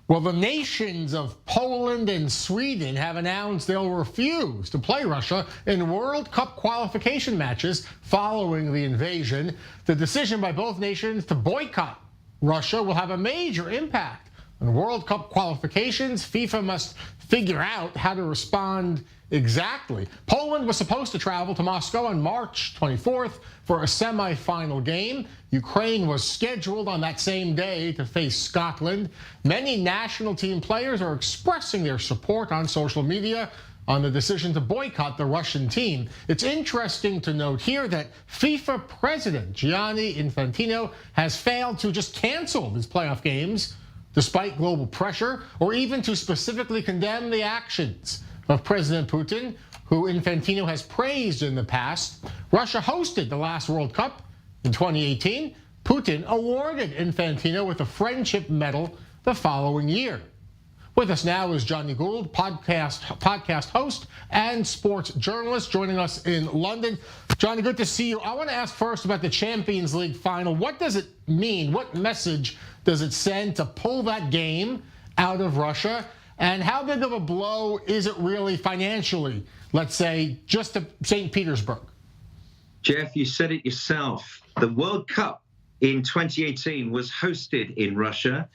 Well, the nations of Poland and Sweden have announced they'll refuse to play Russia in World Cup qualification matches following the invasion. The decision by both nations to boycott Russia will have a major impact on World Cup qualifications. FIFA must figure out how to respond exactly. Poland was supposed to travel to Moscow on March 24th for a semi-final game. Ukraine was scheduled on that same day to face Scotland. Many national team players are expressing their support on social media on the decision to boycott the Russian team. It's interesting to note here that FIFA president Gianni Infantino has failed to just cancel his playoff games despite global pressure, or even to specifically condemn the actions of President Putin, who Infantino has praised in the past. Russia hosted the last World Cup in 2018. Putin awarded Infantino with a Friendship Medal the following year. With us now is Johnny Gould, podcast host and sports journalist, joining us in London. Johnny, good to see you. I want to ask first about the Champions League final. What does it mean? What message does it send to pull that game out of Russia? And how big of a blow is it really financially, let's say, just to St. Petersburg? Jeff, you said it yourself. The World Cup in 2018 was hosted in Russia.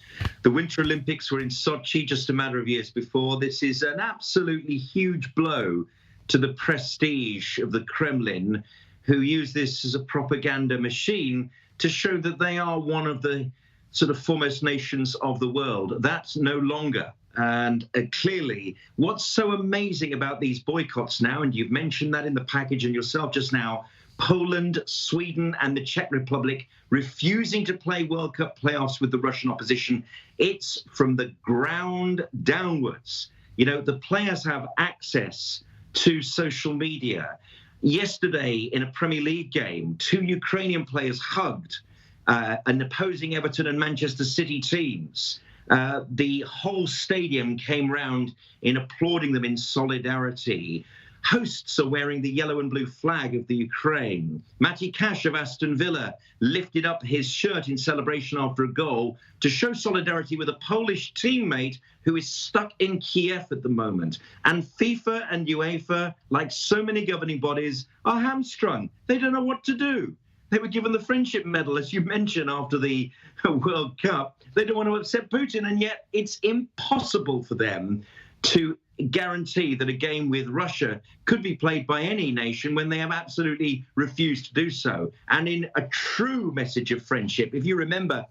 The Winter Olympics were in Sochi just a matter of years before. This is an absolutely huge blow to the prestige of the Kremlin, who use this as a propaganda machine to show that they are one of the sort of foremost nations of the world. That's no longer. And clearly, what's so amazing about these boycotts now, and you've mentioned that in the package and yourself just now, Poland, Sweden, and the Czech Republic refusing to play World Cup playoffs with the Russian opposition. It's from the ground downwards. You know, the players have access to social media. Yesterday, in a Premier League game, two Ukrainian players hugged an opposing Everton and Manchester City teams. The whole stadium came round in applauding them in solidarity. Hosts are wearing the yellow and blue flag of the Ukraine. Matty Cash of Aston Villa lifted up his shirt in celebration after a goal to show solidarity with a Polish teammate who is stuck in Kiev at the moment. And FIFA and UEFA, like so many governing bodies, are hamstrung. They don't know what to do. They were given the Friendship Medal, as you mentioned, after the World Cup. They don't want to upset Putin, and yet it's impossible for them to guarantee that a game with Russia could be played by any nation when they have absolutely refused to do so. And in a true message of friendship, if you remember,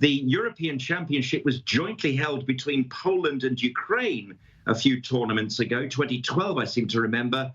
the European Championship was jointly held between Poland and Ukraine a few tournaments ago, 2012, I seem to remember.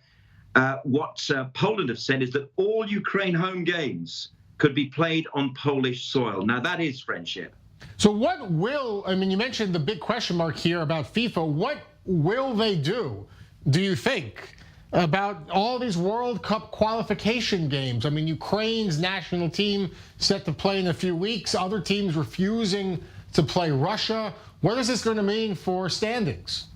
What Poland have said is that all Ukraine home games could be played on Polish soil. Now, that is friendship. So what will, I mean, you mentioned the big question mark here about FIFA. What will they do you think, about all these World Cup qualification games? I mean, Ukraine's national team set to play in a few weeks, other teams refusing to play Russia. What is this going to mean for standings?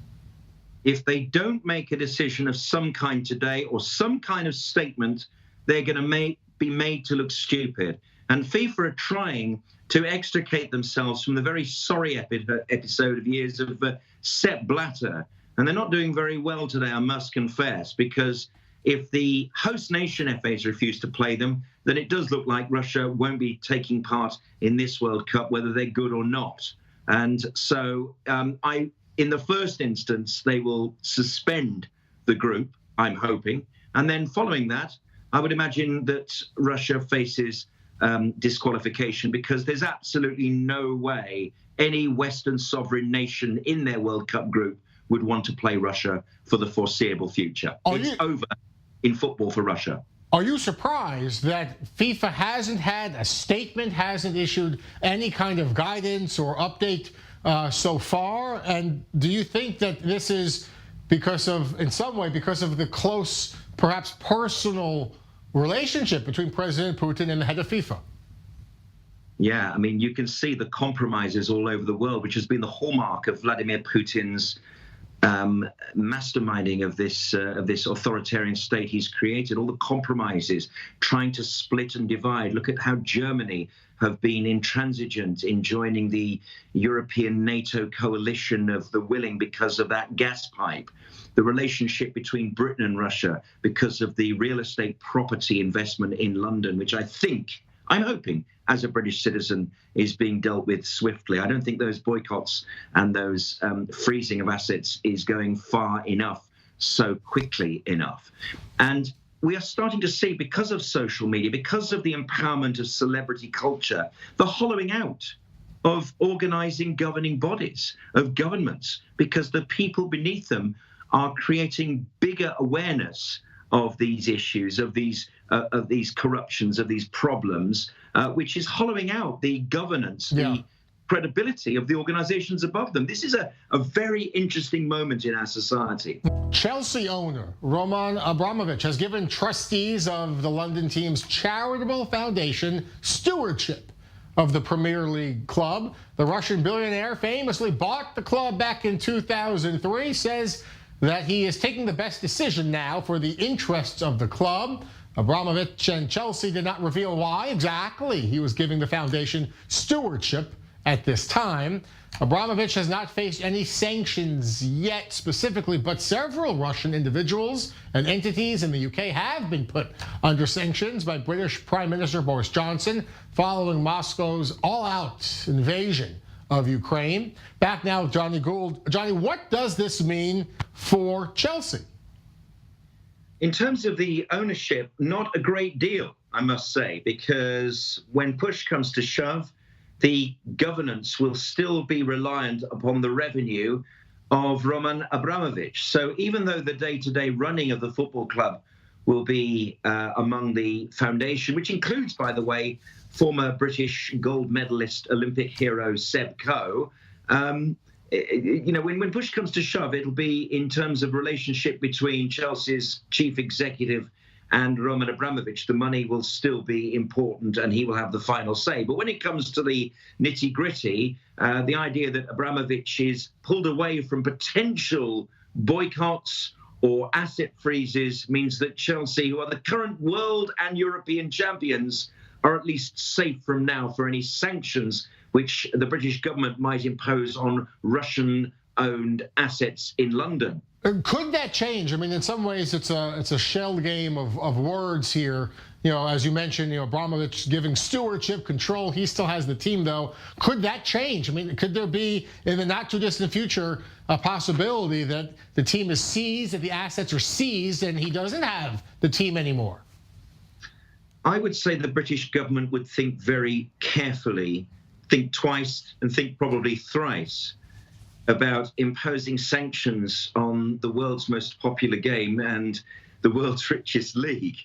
If they don't make a decision of some kind today or some kind of statement, they're going to be made to look stupid. And FIFA are trying to extricate themselves from the very sorry episode of years of Sepp Blatter. And they're not doing very well today, I must confess, because if the host nation FAs refuse to play them, then it does look like Russia won't be taking part in this World Cup, whether they're good or not. And so in the first instance, they will suspend the group, I'm hoping. And then following that, I would imagine that Russia faces disqualification, because there's absolutely no way any Western sovereign nation in their World Cup group would want to play Russia for the foreseeable future. It's over in football for Russia. Are you surprised that FIFA hasn't had a statement, hasn't issued any kind of guidance or update so far? And do you think that this is in some way, because of the close, perhaps personal relationship between President Putin and the head of FIFA? Yeah, I mean, you can see the compromises all over the world, which has been the hallmark of Vladimir Putin's masterminding of this authoritarian state he's created. All the compromises, trying to split and divide. Look at how Germany have been intransigent in joining the European NATO coalition of the willing because of that gas pipe, the relationship between Britain and Russia because of the real estate property investment in London, which I'm hoping, as a British citizen, is being dealt with swiftly. I don't think those boycotts and those freezing of assets is going far enough so quickly enough. And we are starting to see, because of social media, because of the empowerment of celebrity culture, the hollowing out of organizing governing bodies, of governments, because the people beneath them are creating bigger awareness of these issues, of these corruptions, of these problems, which is hollowing out the governance, the credibility of the organizations above them. This is a very interesting moment in our society. Chelsea owner Roman Abramovich has given trustees of the London team's charitable foundation stewardship of the Premier League club. The Russian billionaire famously bought the club back in 2003, says that he is taking the best decision now for the interests of the club. Abramovich and Chelsea did not reveal why exactly he was giving the foundation stewardship at this time. Abramovich has not faced any sanctions yet specifically, but several Russian individuals and entities in the UK have been put under sanctions by British Prime Minister Boris Johnson following Moscow's all-out invasion of Ukraine. Back now, Johnny Gould. Johnny, what does this mean for Chelsea? In terms of the ownership, not a great deal, I must say, because when push comes to shove, the governance will still be reliant upon the revenue of Roman Abramovich. So even though the day-to-day running of the football club will be among the foundation, which includes, by the way, former British gold medalist Olympic hero Seb Coe, when push comes to shove, it'll be in terms of relationship between Chelsea's chief executive and Roman Abramovich. The money will still be important and he will have the final say. But when it comes to the nitty-gritty, the idea that Abramovich is pulled away from potential boycotts or asset freezes means that Chelsea, who are the current world and European champions, are at least safe from now for any sanctions which the British government might impose on Russian-owned assets in London. Could that change? I mean, in some ways, it's a shell game of words here. You know, as you mentioned, Abramovich giving stewardship, control. He still has the team, though. Could that change? I mean, could there be, in the not too distant future, a possibility that the team is seized, that the assets are seized, and he doesn't have the team anymore? I would say the British government would think very carefully, think twice, and think probably thrice about imposing sanctions on the world's most popular game and the world's richest league.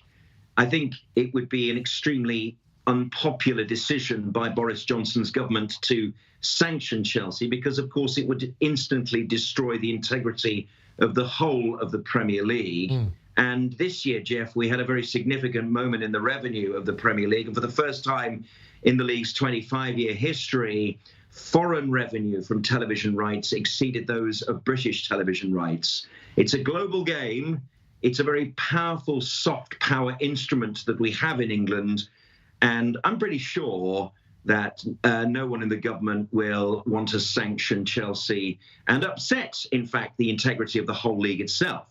I think it would be an extremely unpopular decision by Boris Johnson's government to sanction Chelsea because, of course, it would instantly destroy the integrity of the whole of the Premier League. And this year, Jeff, we had a very significant moment in the revenue of the Premier League. And for the first time in the league's 25-year history, foreign revenue from television rights exceeded those of British television rights. It's a global game. It's a very powerful soft power instrument that we have in England. And I'm pretty sure that no one in the government will want to sanction Chelsea and upset, in fact, the integrity of the whole league itself.